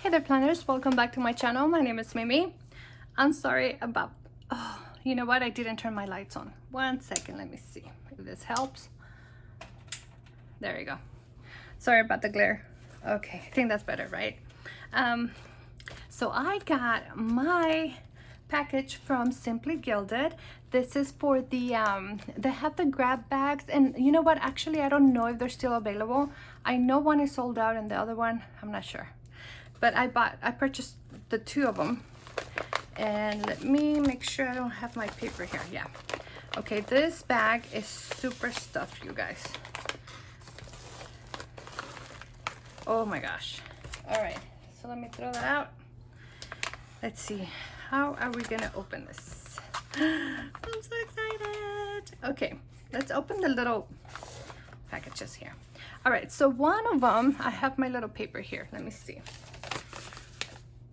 Hey there planners, welcome back to my channel. My name is Mimi. I'm sorry about, oh, you know what? I didn't turn my lights on. 1 second, let me see if this helps. There you go. Sorry about the glare. Okay, I think that's better, right? So I got my package from Simply Gilded. This is for the they have the grab bags, and you know what, actually I don't know if they're still available. I know one is sold out and the other one I'm not sure, but I purchased the two of them. And let me make sure I don't have my paper here. Yeah, okay, this bag is super stuffed, you guys. Oh my gosh. All right, so let me throw that out. Let's see, how are we gonna open this? I'm so excited. Okay, let's open the little packages here. All right, so one of them, I have my little paper here. Let me see.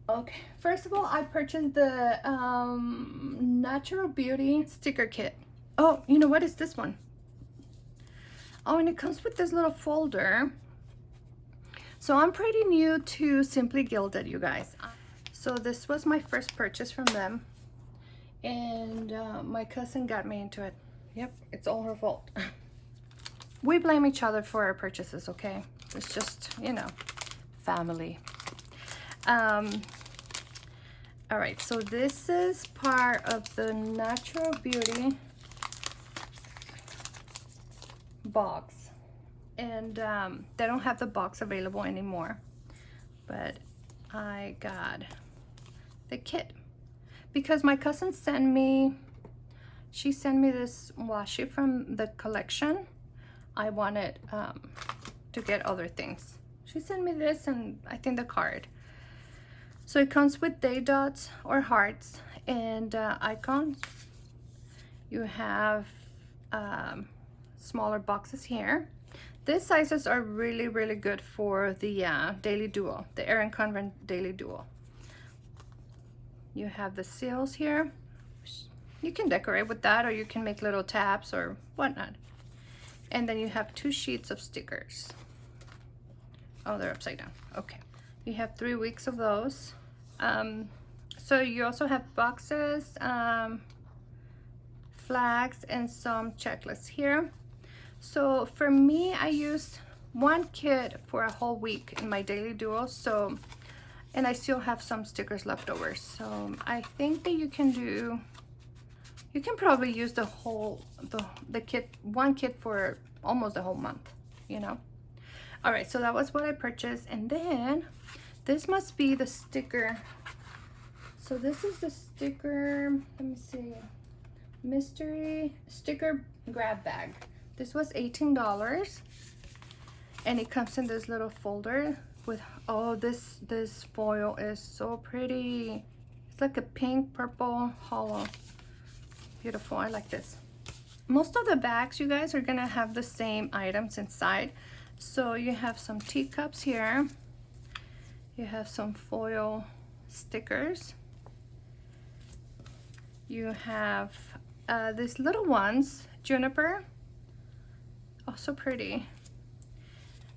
Okay, first of all, I purchased the Natural Beauty sticker kit. Oh, you know what is this one? Oh, and it comes with this little folder. So I'm pretty new to Simply Gilded, you guys. So this was my first purchase from them, and my cousin got me into it. Yep, it's all her fault. We blame each other for our purchases, okay? It's just, you know, family. All right, so this is part of the Natural Beauty box. And they don't have the box available anymore, but I got the kit because my cousin sent me, she sent me this washi from the collection. I wanted to get other things. She sent me this and I think the card. So it comes with day dots or hearts and icons. You have smaller boxes here. These sizes are really, really good for the Daily Duo, the Erin Convent Daily Duo. You have the seals here. You can decorate with that, or you can make little tabs or whatnot. And then you have 2 sheets of stickers. Oh, they're upside down. Okay. You have 3 weeks of those. So you also have boxes, flags, and some checklists here. So for me, I used 1 kit for a whole week in my Daily Duo. So, and I still have some stickers left over. So I think that you can probably use the whole, the kit, 1 kit for almost a whole month, you know? All right, so that was what I purchased. And then this must be the sticker. So this is the sticker, let me see, mystery sticker grab bag. This was $18 and it comes in this little folder with, oh, this foil is so pretty. It's like a pink, purple, hollow. Beautiful, I like this. Most of the bags, you guys, are gonna have the same items inside. So you have some teacups here. You have some foil stickers. You have these little ones, juniper. Oh, so pretty.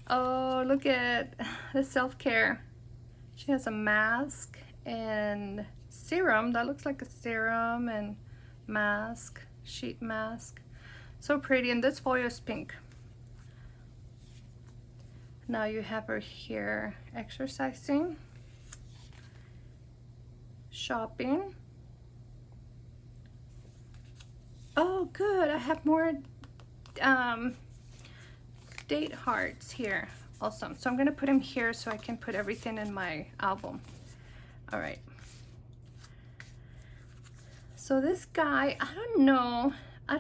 Oh, look at the self-care. She has a mask and serum. That looks like a serum and mask, sheet mask. So pretty. And this foil is pink. Now you have her here exercising, shopping. Oh, good. I have more date hearts here. Awesome. So I'm gonna put them here so I can put everything in my album. All right. So this guy, I don't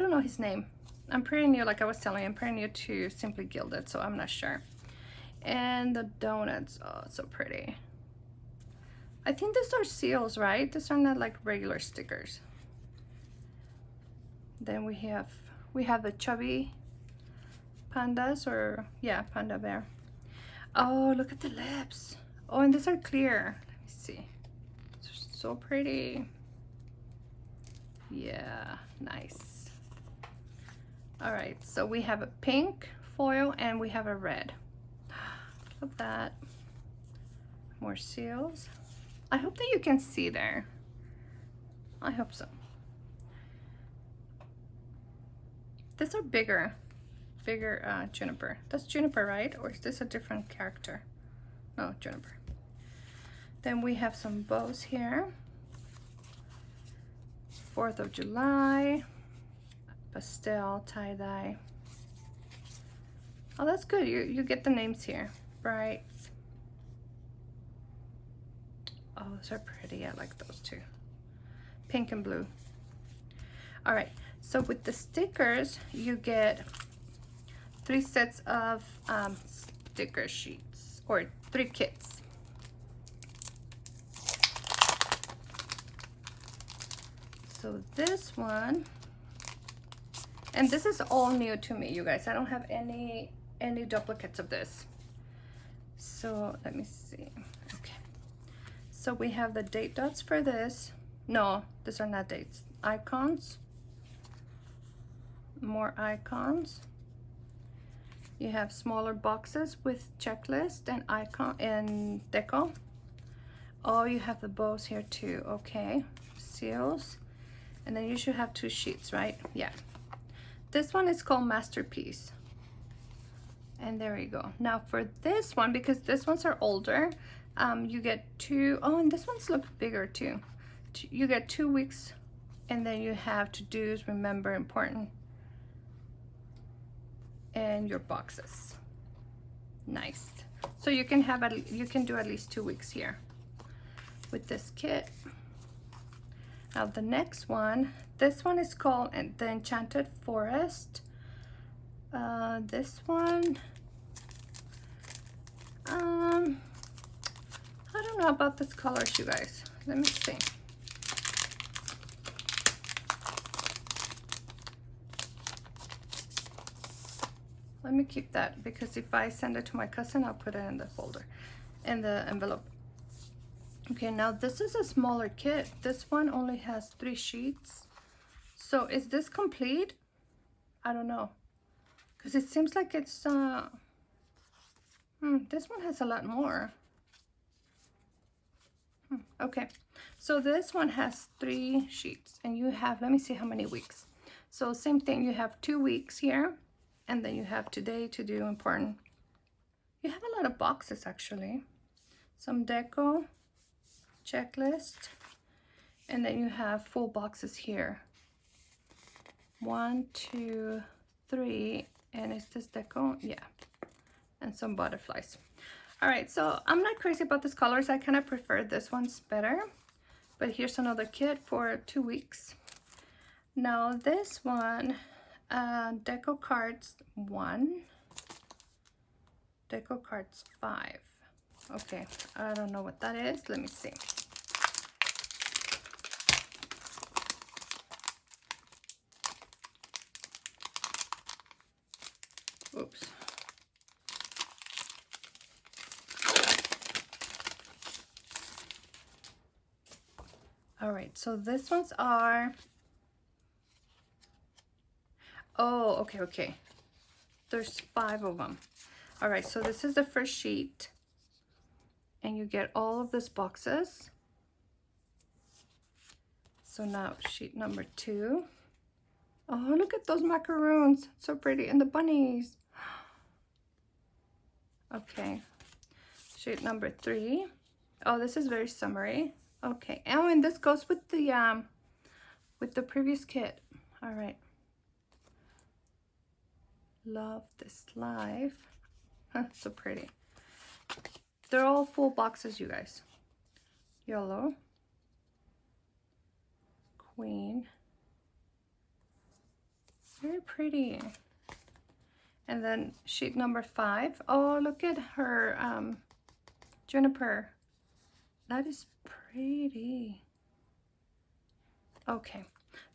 know his name. I'm pretty new, like I was telling you, I'm pretty new to Simply Gilded, so I'm not sure. And the donuts, oh, so pretty. I think these are seals, right? These are not like regular stickers. Then we have the chubby pandas, or yeah, panda bear. Oh, look at the lips. Oh, and these are clear. Let me see. They're so pretty. Yeah, nice. All right, so we have a pink foil and we have a red. Look at that. More seals. I hope that you can see there. I hope so. These are bigger juniper. That's juniper, right? Or is this a different character? No, juniper. Then we have some bows here. 4th of July, pastel, tie-dye. Oh, that's good. You get the names here. Brights. Oh, those are pretty. I like those too. Pink and blue. All right. So with the stickers, you get 3 sets of sticker sheets, or 3 kits. So this one, and this is all new to me, you guys. I don't have any duplicates of this. So let me see. Okay. So we have the date dots for this. No, these are not dates. Icons. More icons. You have smaller boxes with checklist and icon and deco. Oh, you have the bows here too. Okay. Seals. And then you should have 2 sheets, right? Yeah. This one is called Masterpiece. And there you go. Now for this one, because these ones are older, you get 2. Oh, and this one's look bigger too. You get 2 weeks, and then you have to do's, remember, important, and your boxes. Nice. So you can have you can do at least 2 weeks here with this kit. Now the next one, this one is called the Enchanted Forest. This one, I don't know about this colors, you guys. Let me see. Let me keep that, because if I send it to my cousin, I'll put it in the folder, in the envelope. Okay, now this is a smaller kit. This one only has 3 sheets. So is this complete? I don't know, because it seems like it's this one has a lot more. Okay, so this one has 3 sheets, and you have, let me see how many weeks. So same thing, you have 2 weeks here, and then you have today, to do, important. You have a lot of boxes actually. Some deco, checklist, and then you have full boxes here. 1, 2, 3, and is this deco? Yeah, and some butterflies. All right, so I'm not crazy about these colors. I kind of prefer this one's better, but here's another kit for 2 weeks. Now this one, deco cards 1, deco cards 5. Okay, I don't know what that is. Let me see. Oops. All right, so these ones are, oh, okay. There's 5 of them. All right, so this is the first sheet, and you get all of these boxes. So now sheet number 2. Oh, look at those macaroons, so pretty, and the bunnies. Okay, sheet number 3. Oh, this is very summery. Okay, oh, and this goes with the previous kit. All right. Love this life. So pretty. They're all full boxes, you guys. Yellow, queen, very pretty. And then sheet number 5. Oh, look at her juniper. That is pretty. Okay,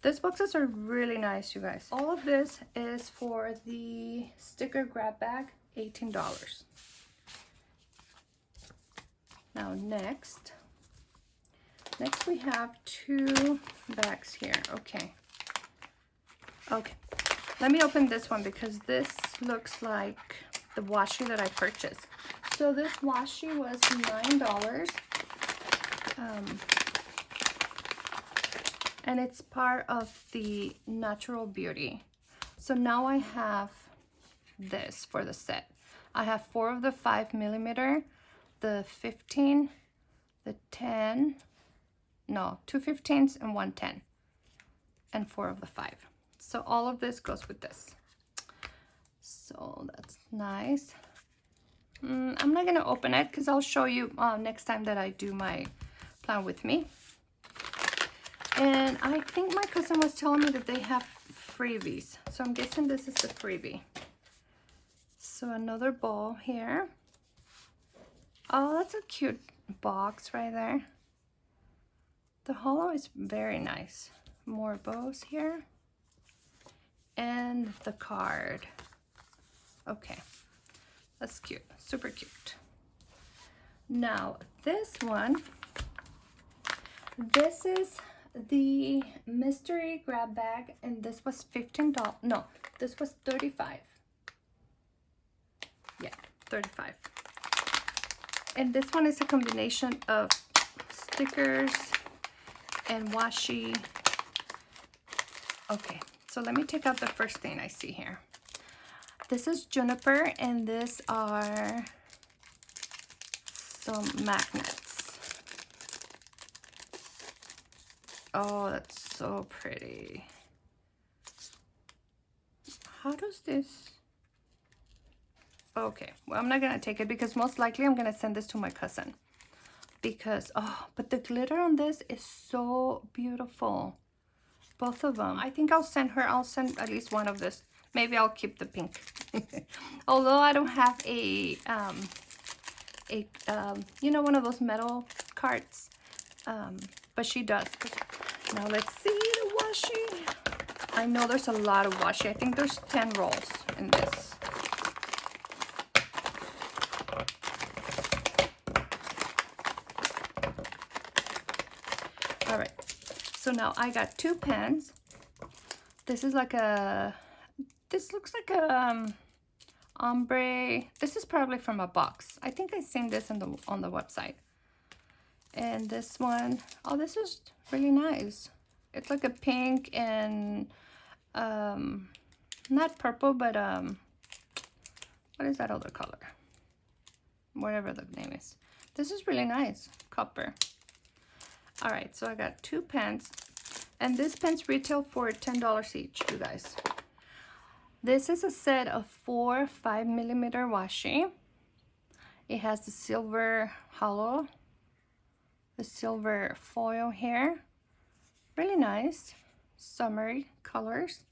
these boxes are really nice, you guys. All of this is for the sticker grab bag, $18. Now next we have 2 bags here. Okay, let me open this one, because this looks like the washi that I purchased. So this washi was $9. And it's part of the Natural Beauty. So now I have this for the set. I have 4 of the 5mm, the 15, the 10, no, 2 15s and 1 10, and 4 of the 5. So all of this goes with this. So that's nice. I'm not gonna open it because I'll show you next time that I do my plan with me. And I think my cousin was telling me that they have freebies. So I'm guessing this is the freebie. So another bowl here. Oh, that's a cute box right there. The hollow is very nice. More bows here. And the card. Okay. That's cute. Super cute. Now, this one. This is the mystery grab bag, and this was $15. No, this was $35. Yeah, $35. And this one is a combination of stickers and washi. Okay, so let me take out the first thing I see here. This is juniper, and these are some magnets. Oh, that's so pretty. How does this? Okay, well, I'm not gonna take it because most likely I'm gonna send this to my cousin. Because, oh, but the glitter on this is so beautiful. Both of them. I think I'll send at least one of this. Maybe I'll keep the pink. Although I don't have a you know, one of those metal cards. But she does. Now let's see the washi. I know there's a lot of washi. I think there's 10 rolls in this. All right. So now I got 2 pens. This is like a, this looks like a ombre. This is probably from a box. I think I've seen this on the website. And this one, oh, this is really nice. It's like a pink and not purple, but what is that other color? Whatever the name is. This is really nice, copper. All right, so I got 2 pens, and these pens retail for $10 each, you guys. This is a set of 4 5mm washi. It has the silver hollow, the silver foil here. Really nice, summery colors.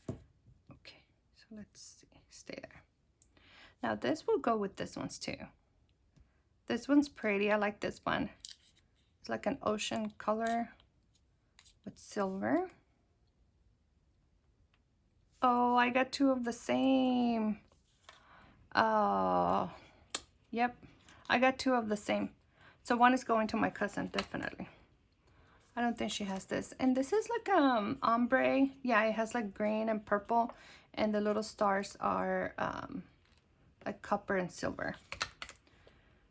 Okay, so let's see, stay there. Now this will go with this ones too. This one's pretty, I like this one. It's like an ocean color with silver. Oh, I got 2 of the same. Oh, yep, I got 2 of the same. So one is going to my cousin, definitely. I don't think she has this. And this is like ombre. Yeah, it has like green and purple, and the little stars are like copper and silver.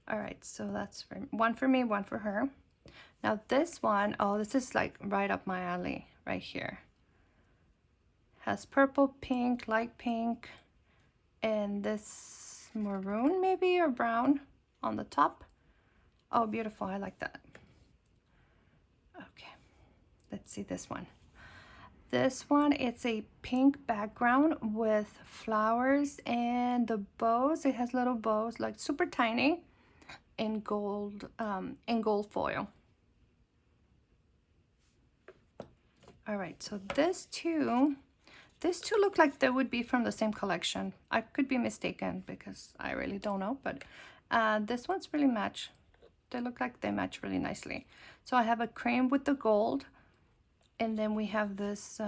All right, so that's one for me, one for her. Now this one, oh, this is like right up my alley right here. Has purple, pink, light pink, and this maroon maybe, or brown on the top. Oh, beautiful, I like that. Okay, let's see this one. This one, it's a pink background with flowers and the bows. It has little bows, like super tiny, in gold foil. All right, so these two look like they would be from the same collection. I could be mistaken because I really don't know, but this one's really match. They look like they match really nicely. So I have a cream with the gold, and then we have this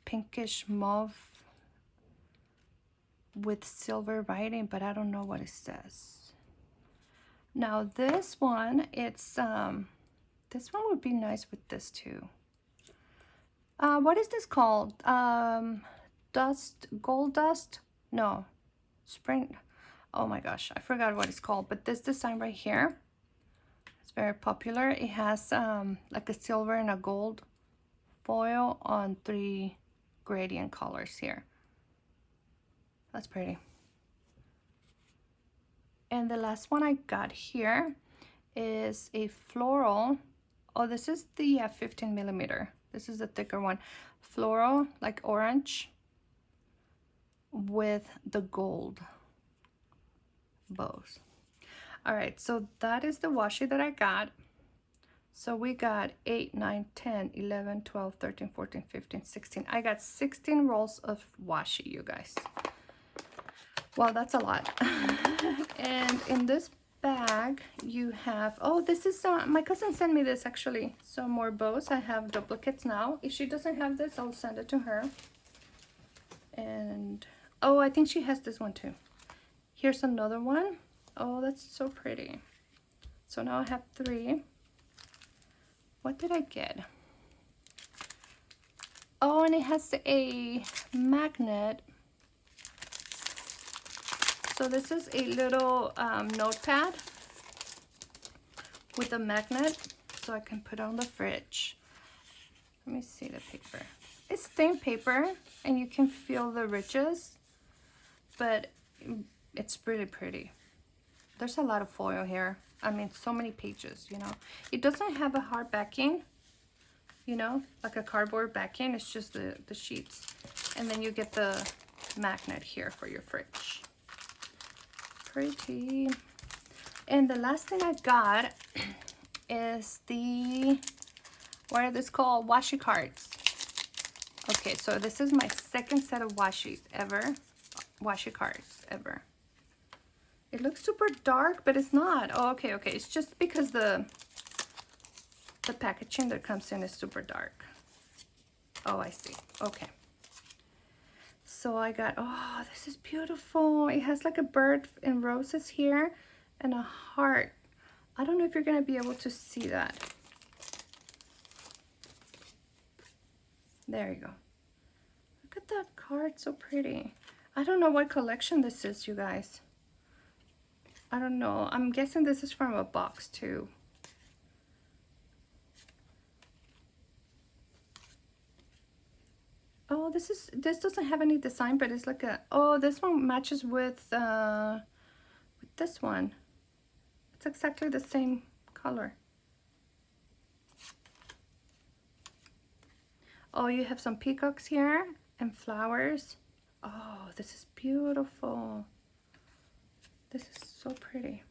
pinkish mauve with silver writing, but I don't know what it says. Now this one, it's this one would be nice with this too. What is this called? Dust, gold dust? No, spring. Oh my gosh, I forgot what it's called, but this design right here, it's very popular. It has like a silver and a gold foil on 3 gradient colors here. That's pretty. And the last one I got here is a floral. Oh, this is the 15 millimeter. This is the thicker one. Floral, like orange, with the gold bows. All right, so that is the washi that I got. So we got 8, 9, 10, 11, 12, 13, 14, 15, 16. I got 16 rolls of washi, you guys. Well, that's a lot. And in this bag, you have, oh, this is, my cousin sent me this actually. Some more bows. I have duplicates now. If she doesn't have this, I'll send it to her. And, oh, I think she has this one too. Here's another one. Oh, that's so pretty. So now I have 3. What did I get? Oh, and it has a magnet. So this is a little notepad with a magnet, so I can put it on the fridge. Let me see the paper. It's thin paper, and you can feel the ridges, but it's really pretty. There's a lot of foil here. I mean, so many pages, you know. It doesn't have a hard backing, you know, like a cardboard backing. It's just the sheets. And then you get the magnet here for your fridge. Pretty. And the last thing I got is the, what are this called? Washi cards. Okay, so this is my second set of washis ever. Washi cards ever. It looks super dark, but it's not. Oh, okay, okay. It's just because the packaging that comes in is super dark. Oh, I see. Okay. So I got, oh, this is beautiful. It has like a bird and roses here and a heart. I don't know if you're going to be able to see that. There you go. Look at that card, so pretty. I don't know what collection this is, you guys. I don't know. I'm guessing this is from a box too. Oh, this doesn't have any design, but it's like a, oh, this one matches with this one. It's exactly the same color. Oh, you have some peacocks here and flowers. Oh, this is beautiful. This is so pretty.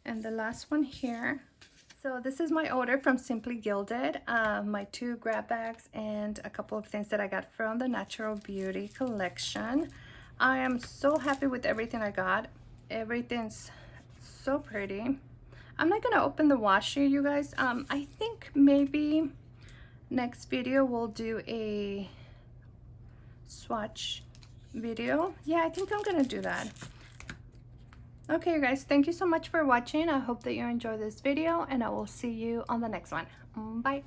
And the last one here. So this is my order from Simply Gilded. My 2 grab bags and a couple of things that I got from the Natural Beauty collection. I am so happy with everything I got. Everything's so pretty. I'm not gonna open the washi, you guys. I think maybe next video we'll do a swatch video. Yeah, I think I'm gonna do that. Okay, you guys, thank you so much for watching. I hope that you enjoyed this video, and I will see you on the next one. Bye.